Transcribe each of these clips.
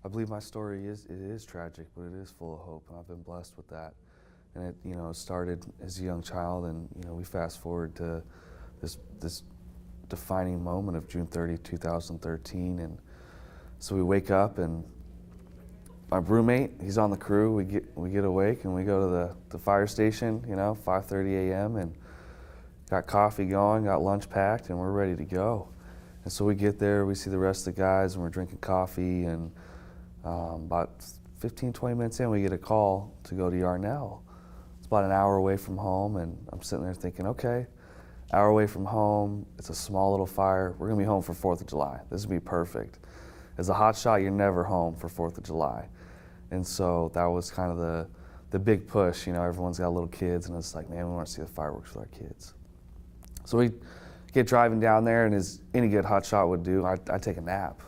I believe my story is tragic, but it is full of hope, and I've been blessed with that. And it started as a young child, and we fast forward to this defining moment of June 30, 2013, and so we wake up, and my roommate, he's on the crew. We get awake, and we go to the fire station, 5:30 a.m. and got coffee going, got lunch packed, and we're ready to go. And so we get there, we see the rest of the guys, and we're drinking coffee, and about 15, 20 minutes in, we get a call to go to Yarnell. It's about an hour away from home, and I'm sitting there thinking, okay, hour away from home, it's a small little fire, we're gonna be home for 4th of July. This would be perfect. As a hotshot, you're never home for 4th of July. And so that was kind of the big push. Everyone's got little kids, and it's like, man, we want to see the fireworks with our kids. So we get driving down there, and as any good hotshot would do, I take a nap,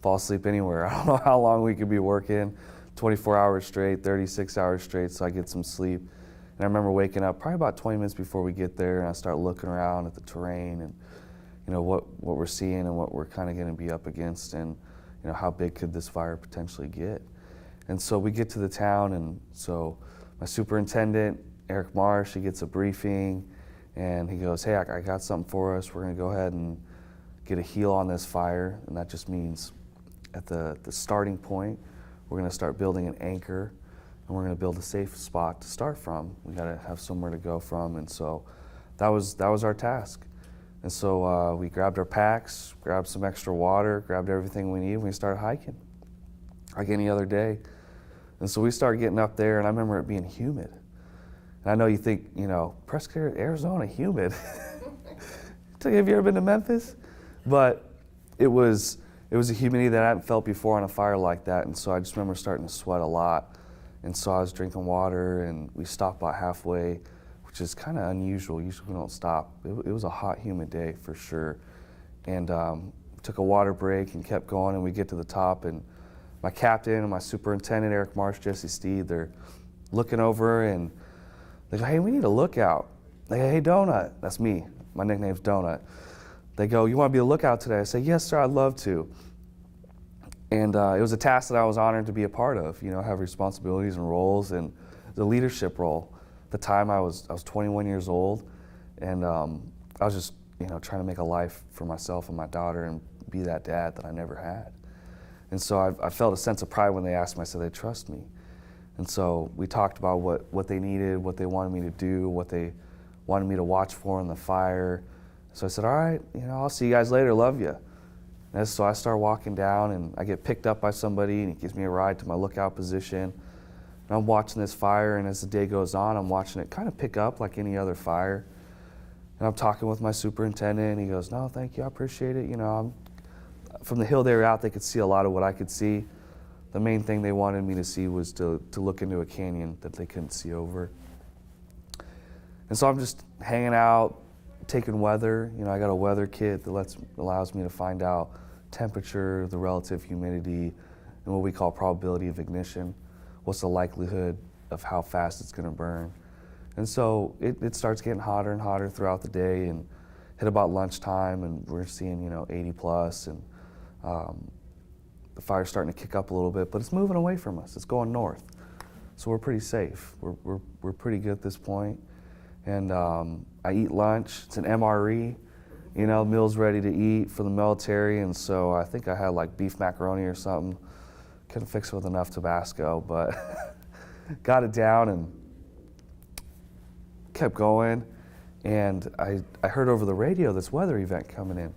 fall asleep anywhere. I don't know how long we could be working, 24 hours straight, 36 hours straight, so I get some sleep. And I remember waking up probably about 20 minutes before we get there, and I start looking around at the terrain and what we're seeing and what we're kind of going to be up against, and how big could this fire potentially get. And so we get to the town, and so my superintendent, Eric Marsh, he gets a briefing, and he goes, hey, I got something for us. We're going to go ahead and get a heel on this fire, and that just means at the starting point, we're going to start building an anchor, and we're going to build a safe spot to start from. We got to have somewhere to go from, and so that was our task. And so we grabbed our packs, grabbed some extra water, grabbed everything we needed, and we started hiking, like any other day. And so we started getting up there, and I remember it being humid. And I know you think, Prescott, Arizona, humid. Have you ever been to Memphis? But it was a humidity that I hadn't felt before on a fire like that, and so I just remember starting to sweat a lot. And so I was drinking water, and we stopped about halfway, which is kind of unusual. Usually we don't stop. It was a hot, humid day for sure. And took a water break and kept going, and we get to the top, and my captain and my superintendent, Eric Marsh, Jesse Steed, they're looking over, and they go, hey, we need a lookout. They go, hey, Donut. That's me. My nickname's Donut. They go, you want to be a lookout today? I say, yes, sir, I'd love to. And it was a task that I was honored to be a part of, have responsibilities and roles, and the leadership role. At the time, I was 21 years old, and I was just, trying to make a life for myself and my daughter and be that dad that I never had. And so I felt a sense of pride when they asked me. I said they trust me. And so we talked about what they needed, what they wanted me to do, what they wanted me to watch for in the fire. So I said, all right, I'll see you guys later, love you. And so I start walking down, and I get picked up by somebody, and he gives me a ride to my lookout position. And I'm watching this fire, and as the day goes on, I'm watching it kind of pick up like any other fire. And I'm talking with my superintendent, and he goes, no, thank you, I appreciate it. From the hill they were out, they could see a lot of what I could see. The main thing they wanted me to see was to look into a canyon that they couldn't see over. And so I'm just hanging out, taking weather. I got a weather kit that allows me to find out temperature, the relative humidity, and what we call probability of ignition. What's the likelihood of how fast it's going to burn? And so it starts getting hotter and hotter throughout the day, and hit about lunchtime, and we're seeing 80 plus, and the fire's starting to kick up a little bit, but it's moving away from us. It's going north, so we're pretty safe. We're pretty good at this point. And I eat lunch. It's an MRE, meal's ready to eat for the military, and so I think I had like beef macaroni or something. Couldn't fix it with enough Tabasco, but got it down and kept going. And I heard over the radio this weather event coming in.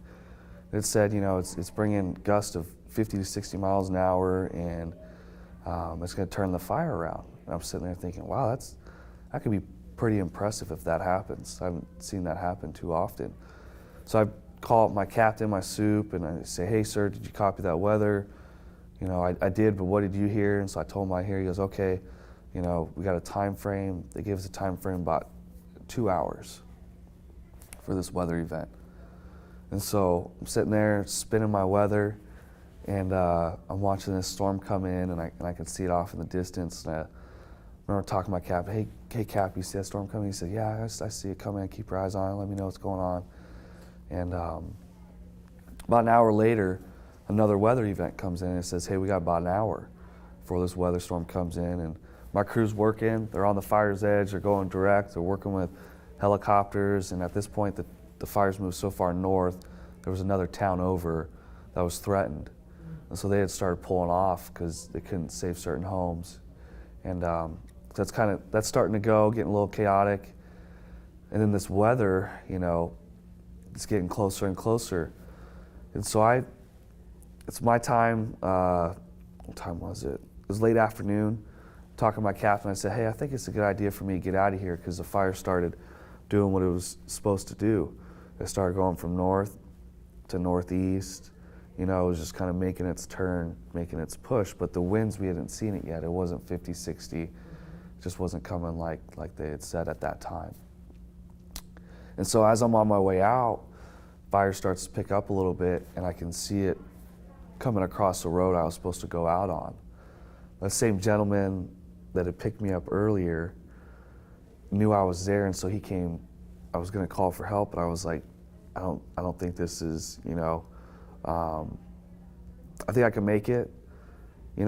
It said, it's bringing gusts of 50 to 60 miles an hour, and it's going to turn the fire around. And I'm sitting there thinking, wow, that could be pretty impressive if that happens. I haven't seen that happen too often. So I call up my captain, my soup, and I say, hey, sir, did you copy that weather? I did, but what did you hear? And so I told him I hear. He goes, okay, we got a time frame. They gave us a time frame about 2 hours for this weather event. And so I'm sitting there spinning my weather, and I'm watching this storm come in, and I can see it off in the distance. And I remember talking to my cap, hey Cap, you see that storm coming? He said, yeah, I see it coming. Keep your eyes on it. Let me know what's going on. And about an hour later, another weather event comes in and it says, hey, we got about an hour before this weather storm comes in. And my crew's working, they're on the fire's edge, they're going direct, they're working with helicopters, and at this point the fires moved so far north, there was another town over that was threatened. And so they had started pulling off because they couldn't save certain homes. And that's starting to go, getting a little chaotic. And then this weather, it's getting closer and closer. And so it's my time, what time was it? It was late afternoon, talking to my captain, I said, hey, I think it's a good idea for me to get out of here because the fire started doing what it was supposed to do. It started going from north to northeast. It was just kind of making its turn, making its push, but the winds, we hadn't seen it yet. It wasn't 50, 60. It just wasn't coming like they had said at that time. And so as I'm on my way out, fire starts to pick up a little bit, and I can see it coming across the road I was supposed to go out on. The same gentleman that had picked me up earlier knew I was there, and so he came. I was going to call for help, but I was like, I don't think this is, I think I can make it, but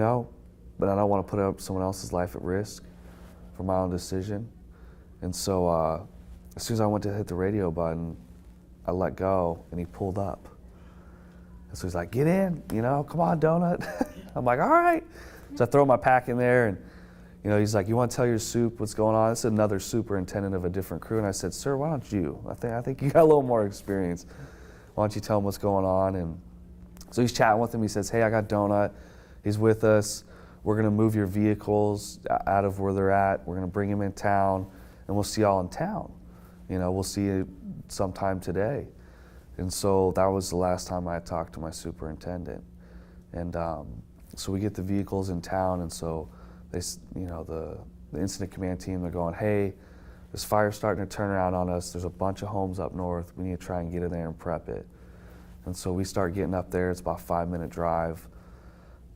I don't want to put up someone else's life at risk for my own decision. And so as soon as I went to hit the radio button, I let go, and he pulled up. And so he's like, get in, come on, Donut. I'm like, all right. So I throw my pack in there, and he's like, you want to tell your soup what's going on? It's another superintendent of a different crew. And I said, sir, why don't you? I think you got a little more experience. Why don't you tell him what's going on? And so he's chatting with him. He says, hey, I got Donut. He's with us. We're going to move your vehicles out of where they're at. We're going to bring him in town, and we'll see y'all in town. We'll see you sometime today. And so that was the last time I had talked to my superintendent. And so we get the vehicles in town, and so they, the incident command team, they're going, hey, this fire's starting to turn around on us. There's a bunch of homes up north. We need to try and get in there and prep it. And so we start getting up there. It's about a 5-minute drive.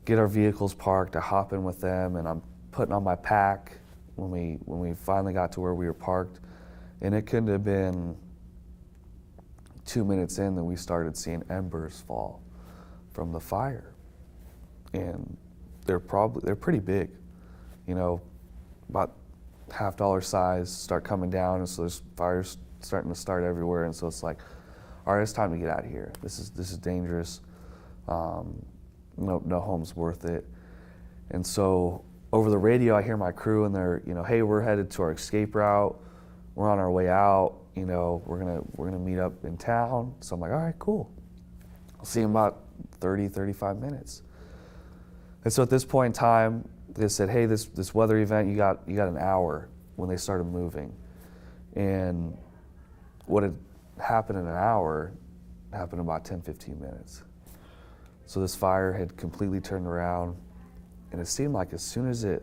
Get our vehicles parked. I hop in with them, and I'm putting on my pack when we finally got to where we were parked. And it couldn't have been 2 minutes in that we started seeing embers fall from the fire. And they're pretty big, about $half size, start coming down, and so there's fires starting to start everywhere. And so it's like, all right, it's time to get out of here. This is dangerous. No home's worth it. And so over the radio, I hear my crew, and they're, hey, we're headed to our escape route. We're on our way out. We're gonna meet up in town. So I'm like, all right, cool. I'll see you in about 30, 35 minutes. And so at this point in time, they said, hey, this weather event, you got an hour when they started moving. And what had happened in an hour happened in about 10, 15 minutes. So this fire had completely turned around, and it seemed like as soon as it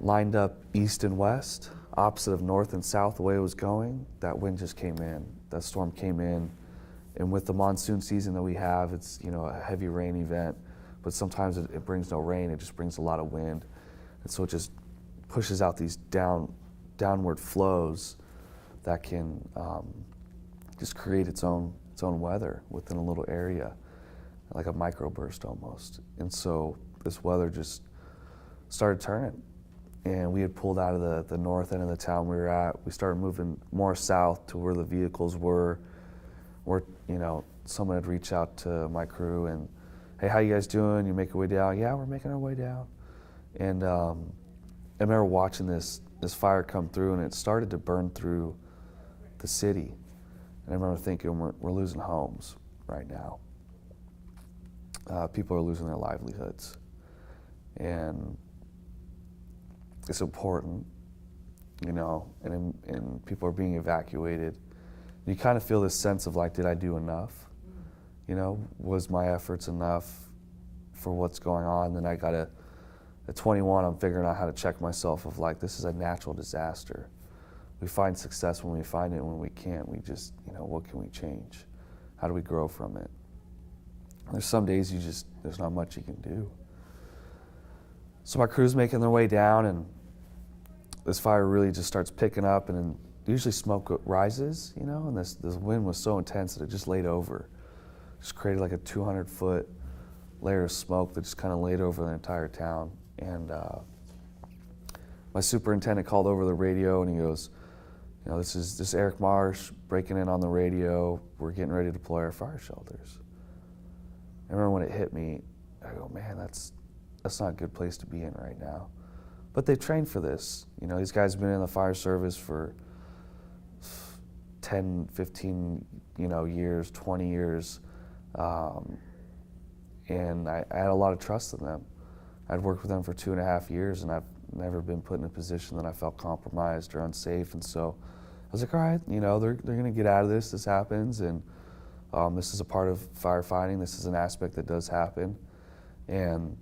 lined up east and west, opposite of north and south, the way it was going, that wind just came in. That storm came in. And with the monsoon season that we have, it's a heavy rain event, but sometimes it brings no rain, it just brings a lot of wind. And so it just pushes out these downward flows that can just create its own weather within a little area, like a microburst almost. And so this weather just started turning. And we had pulled out of the north end of the town we were at. We started moving more south to where the vehicles were. Someone had reached out to my crew and, hey, how you guys doing? You make your way down? Yeah, we're making our way down. And I remember watching this fire come through, and it started to burn through the city. And I remember thinking, we're losing homes right now. People are losing their livelihoods. And it's important, and people are being evacuated. You kind of feel this sense of like, did I do enough? Was my efforts enough for what's going on? Then I got at 21, I'm figuring out how to check myself of like, this is a natural disaster. We find success when we find it, and when we can't, we just, what can we change? How do we grow from it? There's some days there's not much you can do. So my crew's making their way down, and this fire really just starts picking up, and then usually smoke rises, and this wind was so intense that it just laid over just created like a 200-foot layer of smoke that just kind of laid over the entire town. And my superintendent called over the radio and he goes, you know, this is Eric Marsh breaking in on the radio. We're getting ready to deploy our fire shelters. I remember when it hit me, I go, man, that's not a good place to be in right now. But they trained for this. You know, these guys have been in the fire service for 10, 15, years, 20 years. And I had a lot of trust in them. I'd worked with them for 2.5 years, and I've never been put in a position that I felt compromised or unsafe. And so I was like, all right, they're going to get out of this. This happens, and this is a part of firefighting. This is an aspect that does happen. And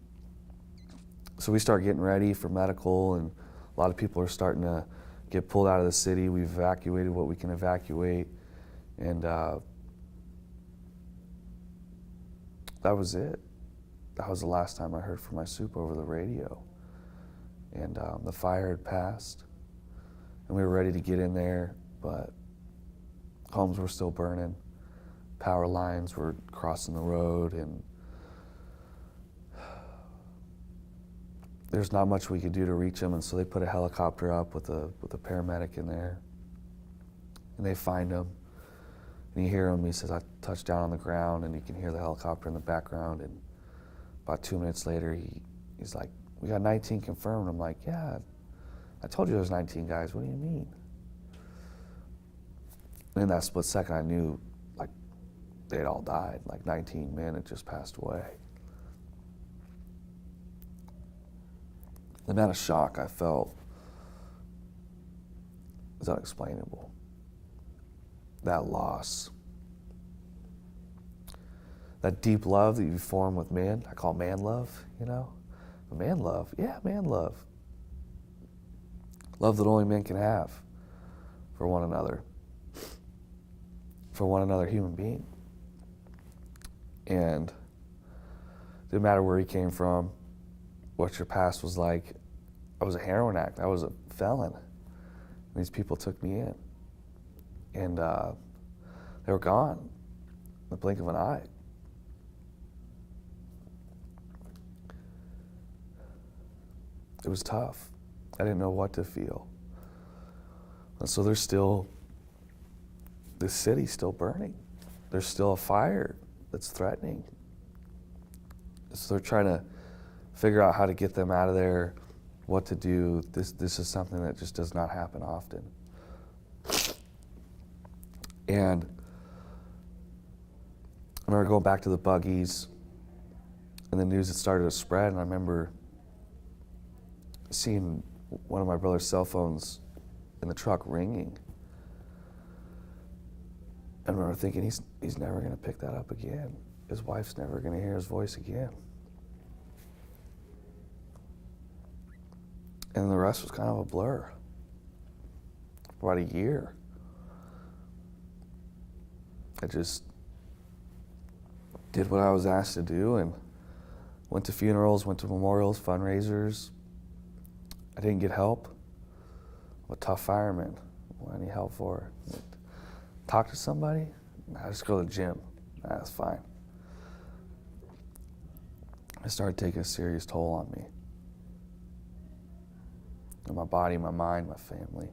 so we start getting ready for medical, and a lot of people are starting to get pulled out of the city. We've evacuated what we can evacuate, and that was it. That was the last time I heard from my soup over the radio. And the fire had passed, and we were ready to get in there, but homes were still burning. Power lines were crossing the road, and there's not much we could do to reach them, and so they put a helicopter up with a paramedic in there, and they find him, and you hear him. He says, I touched down on the ground, and you can hear the helicopter in the background, and about 2 minutes later, he's like, we got 19 confirmed. I'm like, yeah, I told you there was 19 guys. What do you mean? And in that split second, I knew, like, they'd all died. Like 19 men had just passed away. The amount of shock I felt is unexplainable. That loss. That deep love that you form with men, I call man love, Man love, yeah, man love. Love that only men can have for one another human being. And it didn't matter where he came from, what your past was like. I was a heroin addict. I was a felon. And these people took me in. And they were gone in the blink of an eye. It was tough. I didn't know what to feel. And so there's still, this city's still burning. There's still a fire that's threatening. So they're trying to figure out how to get them out of there, what to do. This is something that just does not happen often. And I remember going back to the buggies, and the news had started to spread, and I remember seeing one of my brother's cell phones in the truck ringing. I remember thinking, he's never going to pick that up again. His wife's never going to hear his voice again. And the rest was kind of a blur. For about a year, I just did what I was asked to do and went to funerals, went to memorials, fundraisers. I didn't get help. I'm a tough fireman. What do I need help for? Talk to somebody? I just go to the gym. That's fine. It started taking a serious toll on me. On my body, my mind, my family.